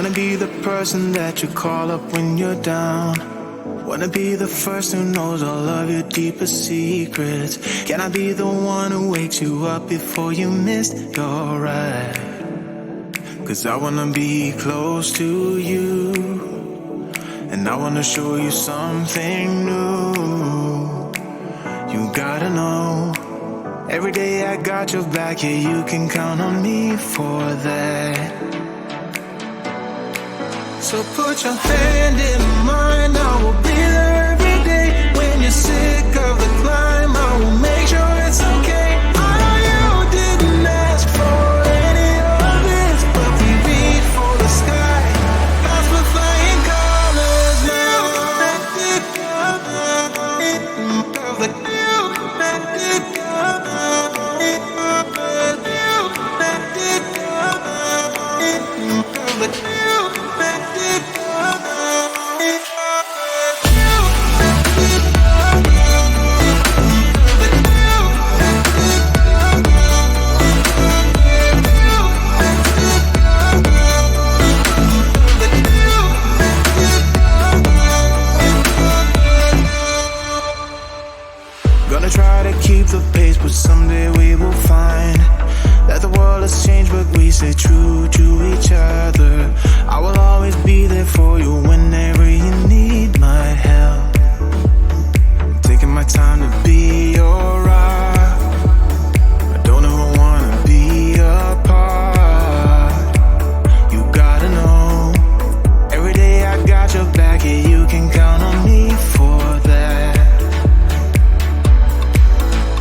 Wanna be the person that you call up when you're down. Wanna be the first who knows all of your deepest secrets. Can I be the one who wakes you up before you missed your ride? 'Cause I wanna be close to you, and I wanna show you something new. You gotta know, every day I got your back, yeah, you can count on me for that. So put your hand in mine, I will be there every day. When you're sick of the climb, I will make sure it's okay. I know you didn't ask for any of this, but we reach for the sky, pass with flying colors now. Gonna try to keep the pace, but someday we will find that the world has changed, but we stay true to each other. I will always be there for you whenever you need my help. I'm taking my time to be your rock. I don't ever wanna be apart. You gotta know, every day I got your back, yeah, you can count on me for that.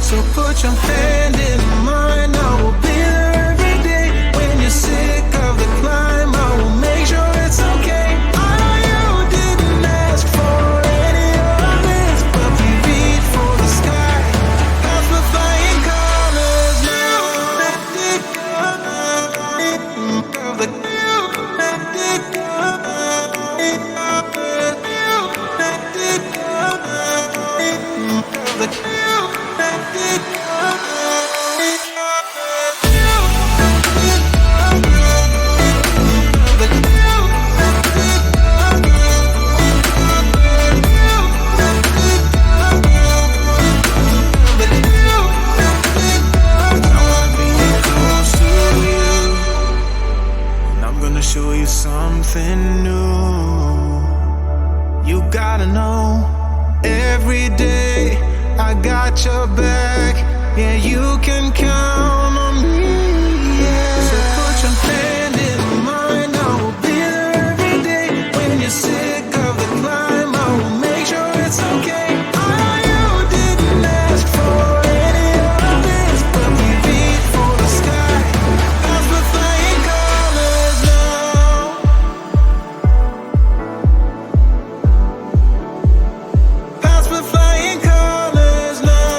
So put your hand in mine, I will be there every day. When you're sick of the climb, I will make sure it's okay. I know you didn't ask for any of this, but we reach for the sky, pass with flying colors now. Show you something new. You gotta know, every day I got your back, yeah, you can count on me, yeah. So put your hand in mine, I will be there every day. When you're sick of the climb, I will make sure it's okay. I know you didn't ask for any of this, but we reach for the sky, pass with flying colors now. Pass with flying colors now.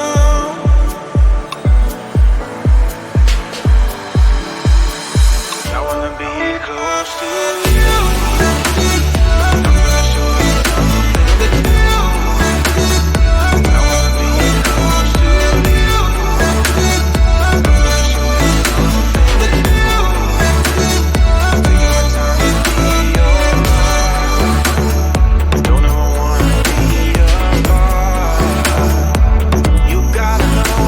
I wanna be close to you. I'm gonna show you something. I wanna be close to you. I'm gonna show you something. Taking my time to be your rock. Don't ever wanna be apart. You gotta know.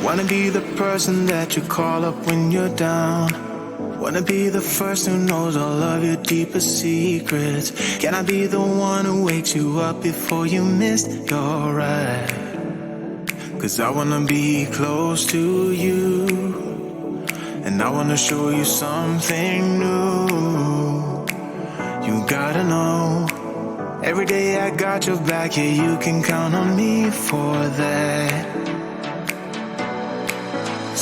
Wanna be the person that you call up when you're down. Wanna be the first who knows all of your deepest secrets. Can I be the one who wakes you up before you miss your ride? 'Cause I wanna be close to you, and I wanna show you something new. You gotta know, every day I got your back, yeah, you can count on me for that.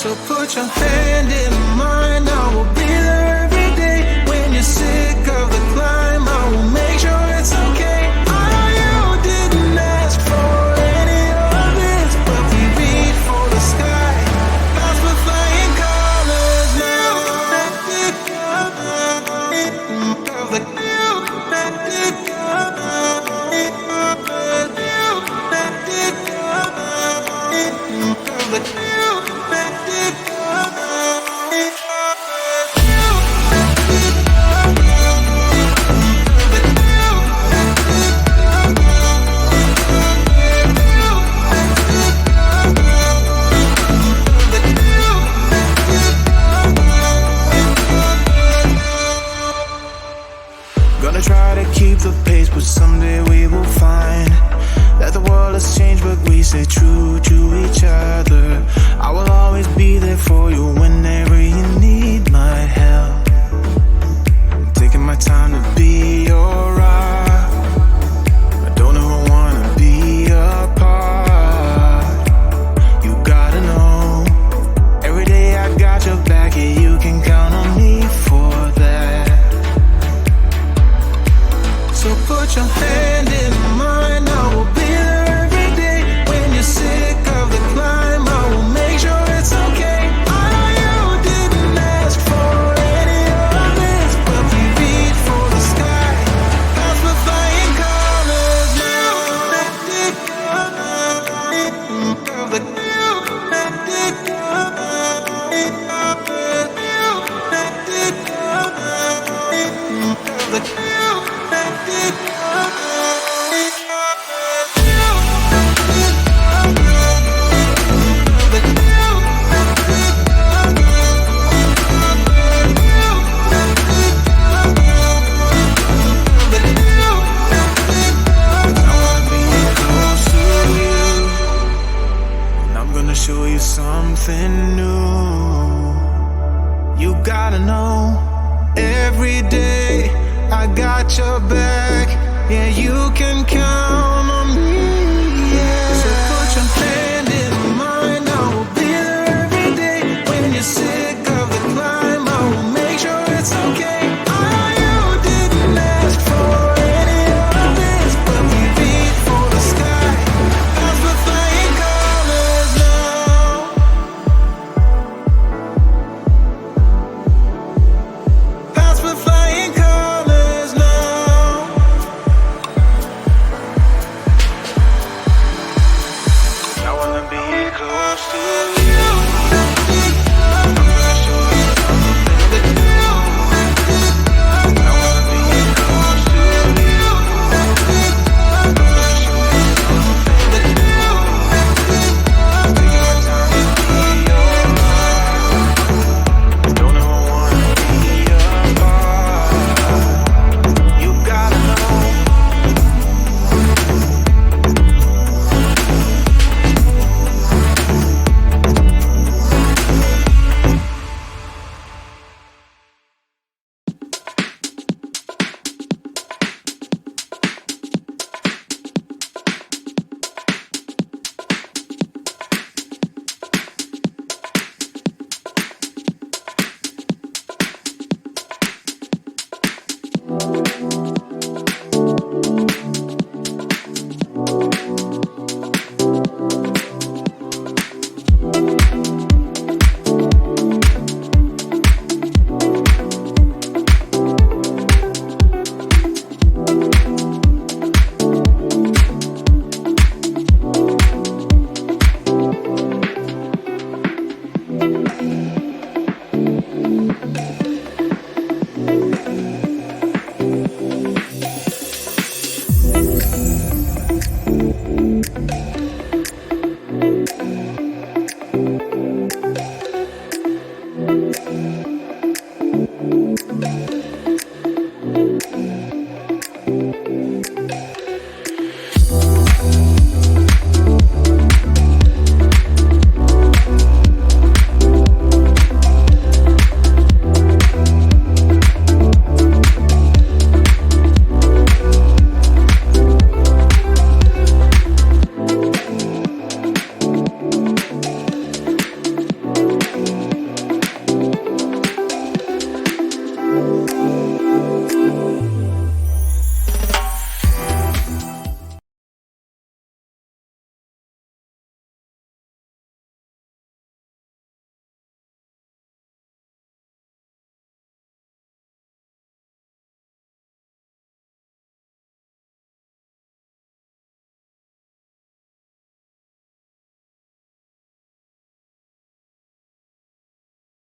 So put your hand in mine, I will be there every day. When you're sick of the climb, I will make sure it's okay. I know you didn't ask for any of this, but we reach for the sky. Clouds we're flying colors now. Let it go. Let it go. Let it go. Let it go. Let it go. Gonna try to keep the pace, but someday we will find that the world has changed, but we stay true to each other. I will always be there for you whenever you need my help. I'm taking my time to be your rock. I don't ever wanna be apart. You gotta know, every day I got your back, yeah, you can count on me for that. So put your hand in mine, I will be there every day. When you're sick of the climb, I will make sure it's okay. I know you didn't ask for any of this, but we reach for the sky. Clouds we're flying colors now. Let it go. Let it go. Let it go. Let it go. Let it go. Show you something new. You gotta know, every day I got your back. Yeah, you can count on me.